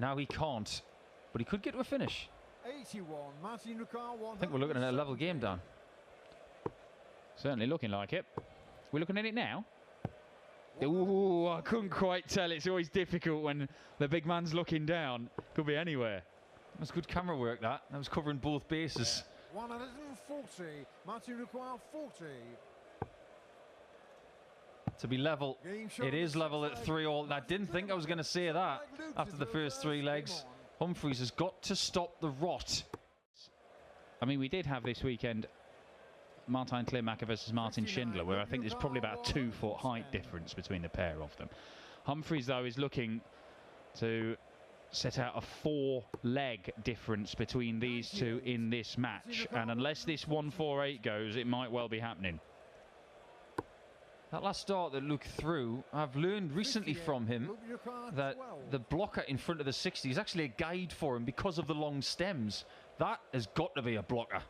Now he can't, but he could get to a finish. 81. Martin I think we're looking at a level game, Dan. Certainly looking like it. We're looking at it now. Ooh, I couldn't quite tell. It's always difficult when the big man's looking down. Could be anywhere. That was good camera work, that. That was covering both bases. 140. Martin require 40. To be level, it is level at 3-all. I didn't think I was going to say that after the first 3 legs. Humphries has got to stop the rot. I mean, we did have this weekend Martin Kleermaker versus Martin Schindler, where I think there's probably about a 2-foot height difference between the pair of them. Humphries, though, is looking to set out a 4-leg difference between these two in this match. And unless this 1-4-8 goes, it might well be happening. That last start that Luke threw, I've learned recently from him that the blocker in front of the 60 is actually a guide for him because of the long stems. That has got to be a blocker.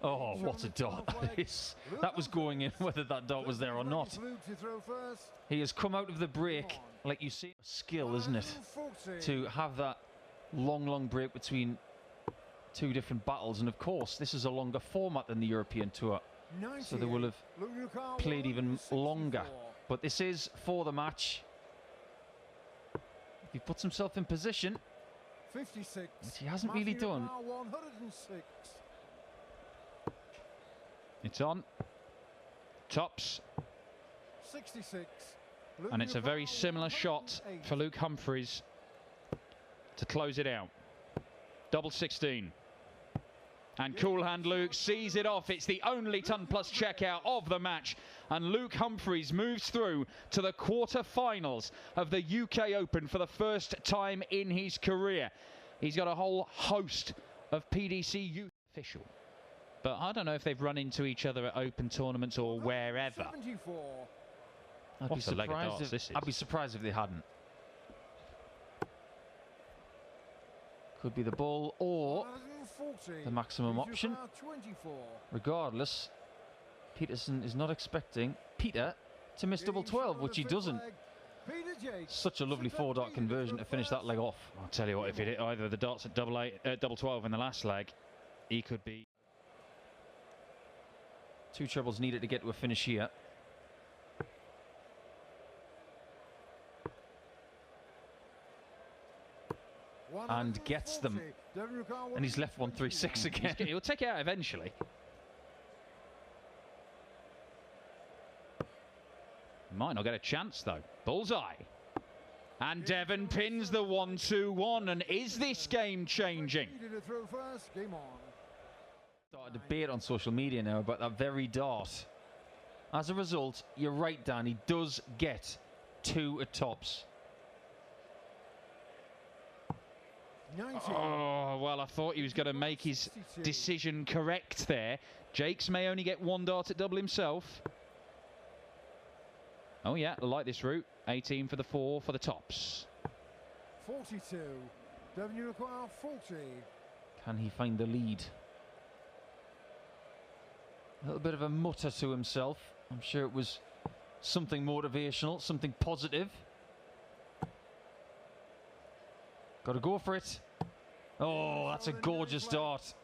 Oh, what a dart that is. That was going in whether that dart was there or not. He has come out of the break, like you see, skill, isn't it? To have that long break between 2 different battles. And of course, this is a longer format than the European Tour. So they will have played even longer. But this is for the match. He puts himself in position, 56, which he hasn't really done. 106. It's on. Tops. 66. And it's a very similar shot for Luke Humphries to close it out. Double 16. And cool hand Luke sees it off. It's the only ton plus checkout of the match. And Luke Humphries moves through to the quarter-finals of the UK Open for the first time in his career. He's got a whole host of PDC youth official. But I don't know if they've run into each other at Open tournaments or wherever. I'd be surprised if they hadn't. Could be the ball or the maximum option. Regardless, Peterson is not expecting Peter to miss double 12, which he doesn't. Such a lovely 4-dart conversion to finish that leg off. I'll tell you what, if he hit either of the darts at double 12 in the last leg, he could be. 2 trebles needed to get to a finish here. And gets them. And he's left 136 again. He'll take it out eventually. Might not get a chance though. Bullseye. And Devon pins the 1-2-1. And is this game changing? Started a debate on social media now about that very dart. As a result, you're right, Dan, he does get 2 at tops. Oh, well, I thought he was going to make his decision correct there. Jacques may only get 1 dart at double himself. Oh, yeah, I like this route. 18 for the 4 for the tops. 42. W require 40. Can he find the lead? A little bit of a mutter to himself. I'm sure it was something motivational, something positive. Got to go for it. Oh, that's a gorgeous dart.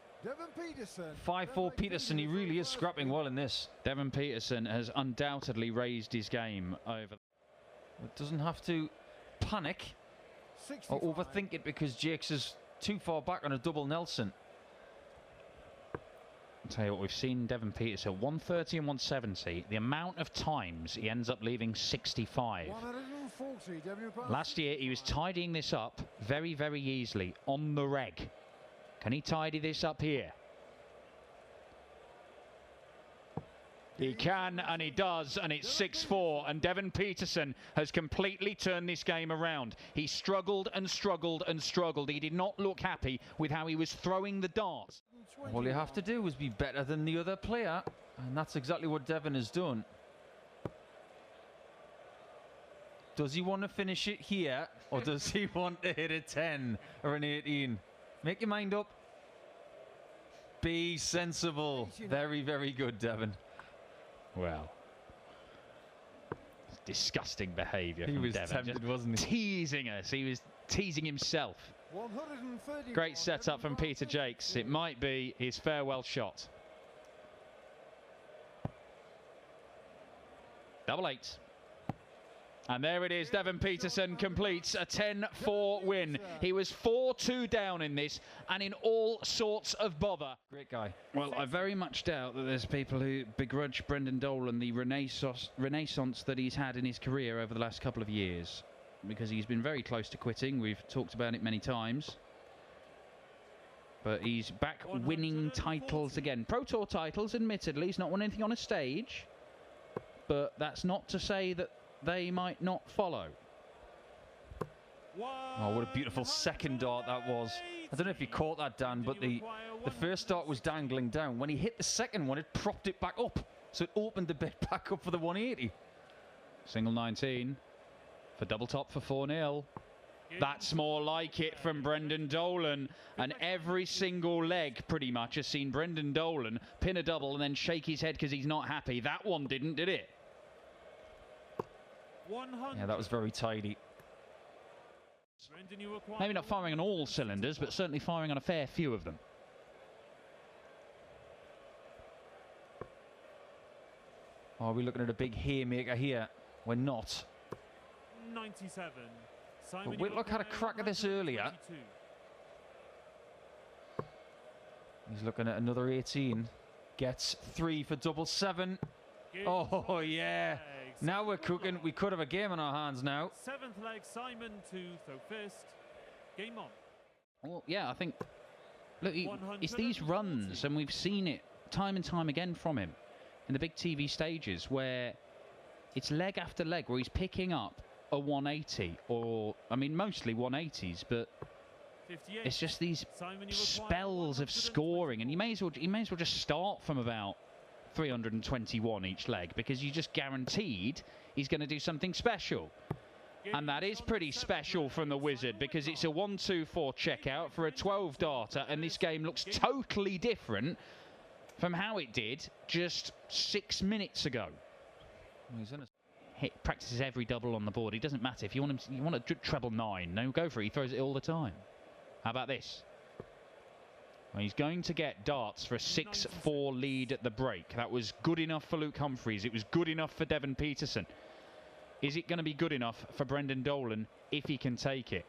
5-4 Peterson, he really is scrapping well in this. Devon Peterson has undoubtedly raised his game over. It doesn't have to panic or overthink it because Jacques is too far back on a double Nelson. I'll tell you what, we've seen Devon Peterson 130 and 170. The amount of times he ends up leaving 65. Last year he was tidying this up very, very easily on the reg. Can he tidy this up here? He can, and he does, and it's 6-4, and Devon Peterson has completely turned this game around. He struggled and struggled and struggled. He did not look happy with how he was throwing the darts. All you have to do is be better than the other player, and that's exactly what Devon has done. Does he want to finish it here, or does he want to hit a 10 or an 18? Make your mind up. Be sensible. Very, very good, Devon. Well, disgusting behaviour He from was Devon. tempted, Just wasn't he? teasing us. He was teasing himself. 130. Great setup from Peter Jacques. It might be his farewell shot. Double 8. And there it is. Devon Peterson completes a 10-4 win. He was 4-2 down in this and in all sorts of bother. Great guy. Well, I very much doubt that there's people who begrudge Brendan Dolan the renaissance that he's had in his career over the last couple of years, because he's been very close to quitting. We've talked about it many times. But he's back winning titles again. Pro Tour titles, admittedly. He's not won anything on a stage. But that's not to say that they might not follow. Oh, what a beautiful second dart that was. I don't know if you caught that, Dan, but the first dart was dangling down. When he hit the second one, it propped it back up. So it opened the bit back up for the 180. Single 19 for double top for 4-0. That's more like it from Brendan Dolan. And every single leg pretty much has seen Brendan Dolan pin a double and then shake his head because he's not happy. That one didn't, did it? Yeah, that was very tidy. Maybe not firing on all cylinders, but certainly firing on a fair few of them. Are we looking at a big haymaker here? We're not. 97. But Whitlock had a crack at this earlier. He's looking at another 18. Gets 3 for double 7. Oh, yeah. Now we're cooking. We could have a game on our hands now. 7th leg, Simon to throw first. Game on. Well, yeah, I think, look, it's these runs, and we've seen it time and time again from him in the big TV stages, where it's leg after leg where he's picking up a 180, or, I mean, mostly 180s, but it's just these spells of scoring, and you may as well just start from about 321 each leg, because you just guaranteed he's going to do something special. And that is pretty special from the Wizard, because it's a 1-2-4 checkout for a 12 darter, and this game looks totally different from how it did just 6 minutes ago. He practices every double on the board. It doesn't matter if you want a treble 9. No, go for it. He throws it all the time. How about this? Well, he's going to get darts for a 6-4 lead at the break. That was good enough for Luke Humphries. It was good enough for Devon Peterson. Is it going to be good enough for Brendan Dolan if he can take it?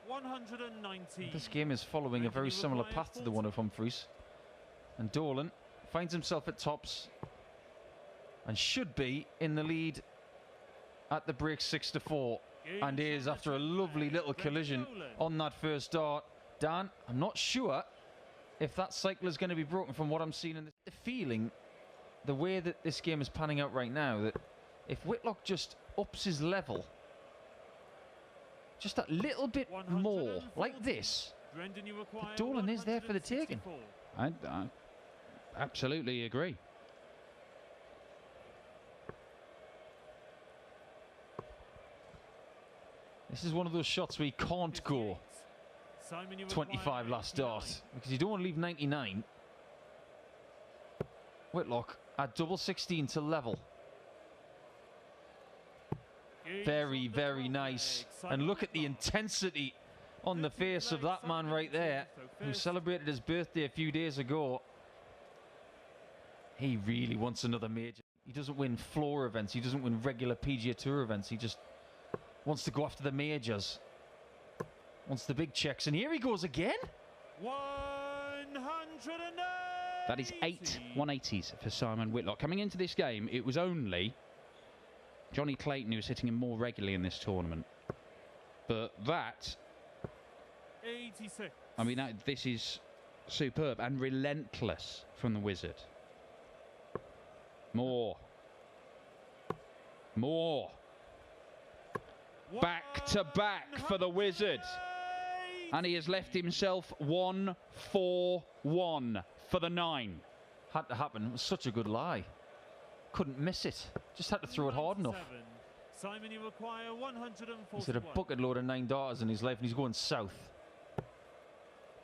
190. This game is following a very similar path to the one of Humphries. And Dolan finds himself at tops and should be in the lead at the break 6-4. And is after a lovely little collision on that first dart. Dan, I'm not sure if that cycle is going to be broken from what I'm seeing in the feeling, the way that this game is panning out right now, that if Whitlock just ups his level just that little bit more, like this, Dolan is there for the taking. I absolutely agree. This is one of those shots where you can't go 25 last dart, because you don't want to leave 99. Whitlock at double 16 to level. Very, very nice. And look at the intensity on the face of that man right there, who celebrated his birthday a few days ago. He really wants another major. He doesn't win floor events. He doesn't win regular PGA Tour events. He just wants to go after the majors. Wants the big checks. And here he goes again. 180. That is 8 180s for Simon Whitlock. Coming into this game, it was only Johnny Clayton who was hitting him more regularly in this tournament. But that, 86. I mean, this is superb and relentless from the Wizard. More. More. Back to back for the Wizard. And he has left himself 1-4-1 for the 9. Had to happen. It was such a good lie. Couldn't miss it. Just had to throw it hard enough. Simon, you require 141. He's had a bucket load of 9 darters in his life, and he's going south.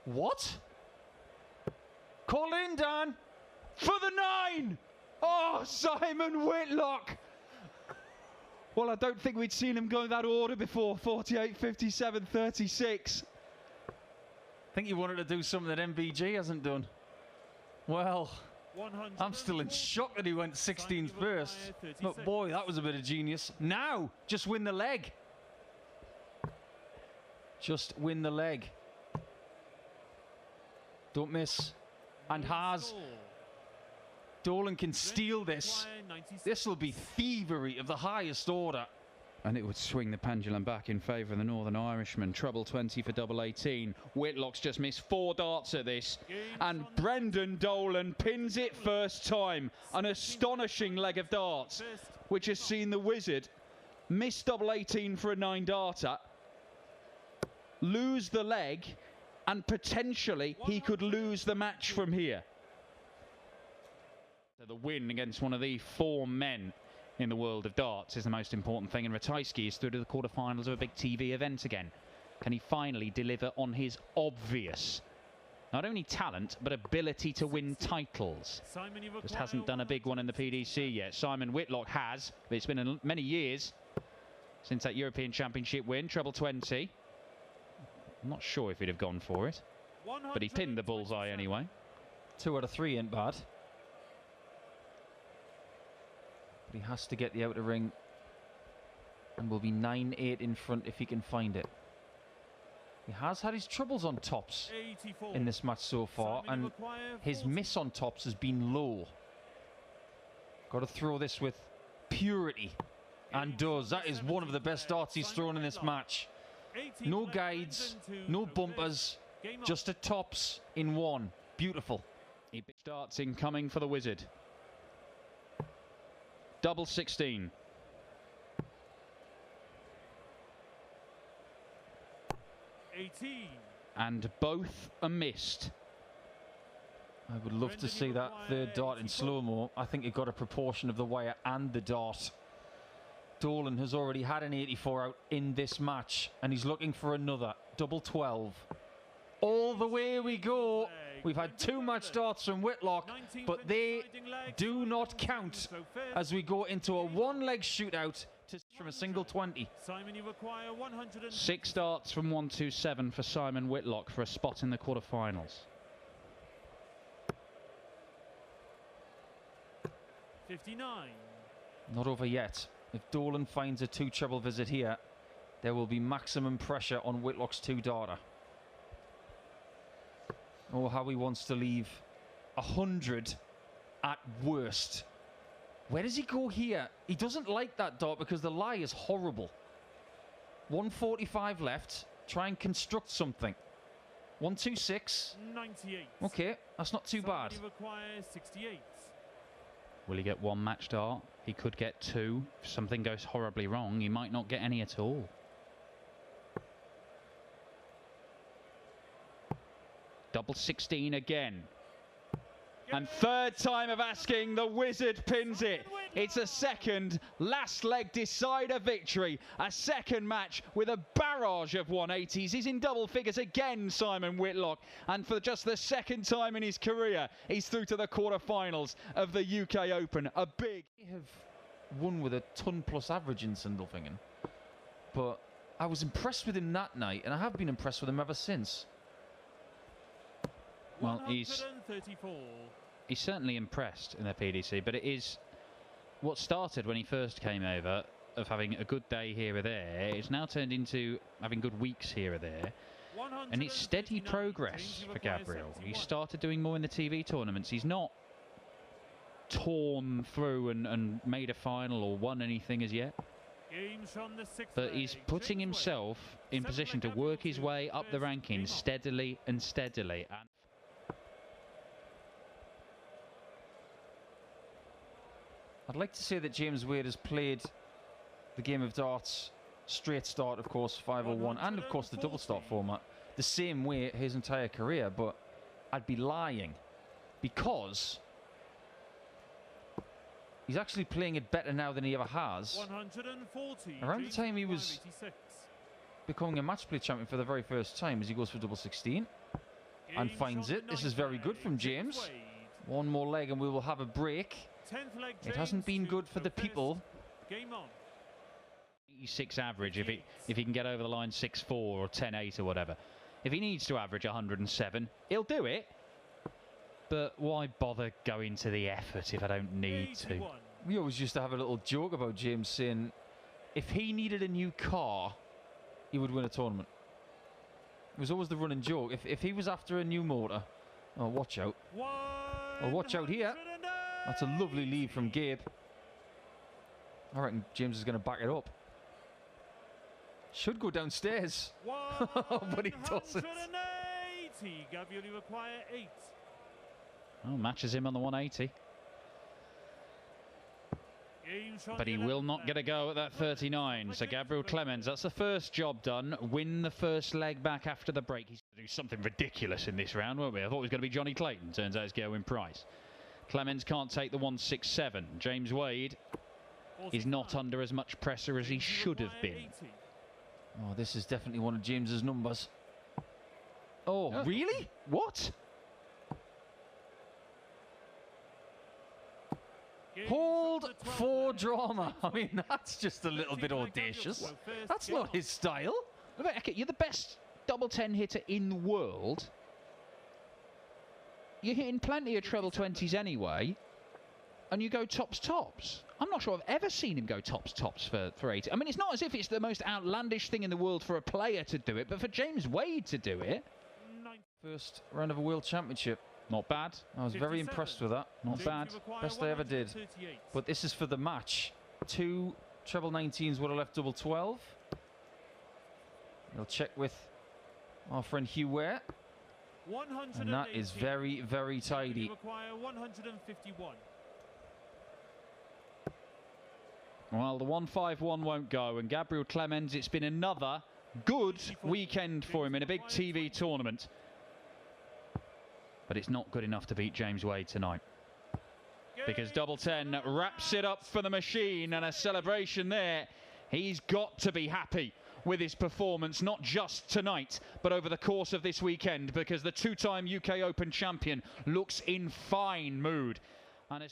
What? Call in, Dan. For the 9. Oh, Simon Whitlock. Well, I don't think we'd seen him go in that order before. 48, 57, 36. I think you wanted to do something that MVG hasn't done. Well, I'm still in shock that he went 16th first. But boy, that was a bit of genius. Now, just win the leg. Just win the leg. Don't miss. And has. Dolan can steal this. This will be thievery of the highest order. And it would swing the pendulum back in favour of the Northern Irishman. Treble 20 for double 18. Whitlock's just missed 4 darts at this. And Brendan Dolan pins it first time. An astonishing leg of darts, which has seen the Wizard miss double 18 for a 9-darter, lose the leg, and potentially he could lose the match from here. So the win against one of the 4 men in the world of darts is the most important thing, and Ratajski is through to the quarterfinals of a big TV event again. Can he finally deliver on his obvious, not only talent, but ability to win titles? Just hasn't done a big one in the PDC yet. Simon Whitlock has, but it's been many years since that European Championship win, treble 20. I'm not sure if he'd have gone for it, but he pinned the bullseye anyway. 2 out of 3 ain't bad. He has to get the outer ring and will be 9-8 in front if he can find it. He has had his troubles on tops in this match so far, and his miss on tops has been low. Got to throw this with purity, and does. That is one of the best darts he's thrown in this match. No guides, no bumpers, just a tops in one. Beautiful. Darts incoming for the Wizard. Double 16. And both are missed. I would love to see that third dart in slow-mo. I think it got a proportion of the wire and the dart. Dolan has already had an 84 out in this match, and he's looking for another. Double 12. All the way we go. We've had 2 match darts from Whitlock, but they do not count as we go into a 1-leg shootout from a single 20. 6 darts from 127 for Simon Whitlock for a spot in the quarterfinals. 59. Not over yet. If Dolan finds a 2-treble visit here, there will be maximum pressure on Whitlock's 2-darter. Oh, how he wants to leave 100 at worst. Where does he go here? He doesn't like that dart because the lie is horrible. 145 left. Try and construct something. 126. 98. Okay, that's not too bad. 68. Will he get 1 match dart? He could get 2. If something goes horribly wrong, he might not get any at all. Double 16 again. And third time of asking, the Wizard pins it. It's a second last leg decider victory. A second match with a barrage of 180s. He's in double figures again, Simon Whitlock. And for just the second time in his career, he's through to the quarterfinals of the UK Open. A big... They have won with a ton-plus average in Sindelfingen. But I was impressed with him that night, and I have been impressed with him ever since. Well, he's certainly impressed in the PDC, but it is what started when he first came over, of having a good day here or there. It's now turned into having good weeks here or there, and it's steady progress for Gabriel. He started doing more in the TV tournaments. He's not torn through and made a final or won anything as yet, but he's putting himself in position to work his way up the rankings steadily and steadily. And I'd like to say that James Wade has played the game of darts, straight start, of course, 501, and of course the double start format, the same way his entire career, but I'd be lying, because he's actually playing it better now than he ever has. 140. Around the time he was becoming a match play champion for the very first time, as he goes for double 16 and finds it. This is very good from James. 1 more leg and we will have a break. It hasn't been good for the people. Game on. 6 average if he can get over the line 6.4 or 10.8 or whatever. If he needs to average 107, he'll do it. But why bother going to the effort if I don't need to? We always used to have a little joke about James saying if he needed a new car, he would win a tournament. It was always the running joke. If he was after a new motor, oh, watch out. Oh, watch out here. That's a lovely lead from Gabe. I reckon James is going to back it up. Should go downstairs. But he doesn't. Gabriel, you require 8. Oh, matches him on the 180. But he will not get a go at that 39. So Gabriel Clemens, that's the first job done. Win the first leg back after the break. He's going to do something ridiculous in this round, won't we? I thought it was going to be Johnny Clayton. Turns out it's Gerwyn Price. Clemens can't take the 167. James Wade is not under as much pressure as he should have been. Oh, this is definitely one of James's numbers. Oh, really? What? Hold for drama. I mean, that's just a little bit audacious. That's not his style. You're the best double 10 hitter in the world. You're hitting plenty of treble 20s anyway, and you go tops. I'm not sure I've ever seen him go tops for 80. I mean, it's not as if it's the most outlandish thing in the world for a player to do it, but for James Wade to do it. First round of a World Championship. Not bad. I was very impressed with that. Not bad. Best I ever did. But this is for the match. 2 treble 19s would have left double 12. We'll check with our friend Hugh Ware. And that is very, very tidy. Well, the 151 won't go, and Gabriel Clemens, it's been another good weekend for him in a big TV tournament. But it's not good enough to beat James Wade tonight. Because double 10 wraps it up for the machine, and a celebration there. He's got to be happy with his performance, not just tonight, but over the course of this weekend, because the 2-time UK Open champion looks in fine mood. And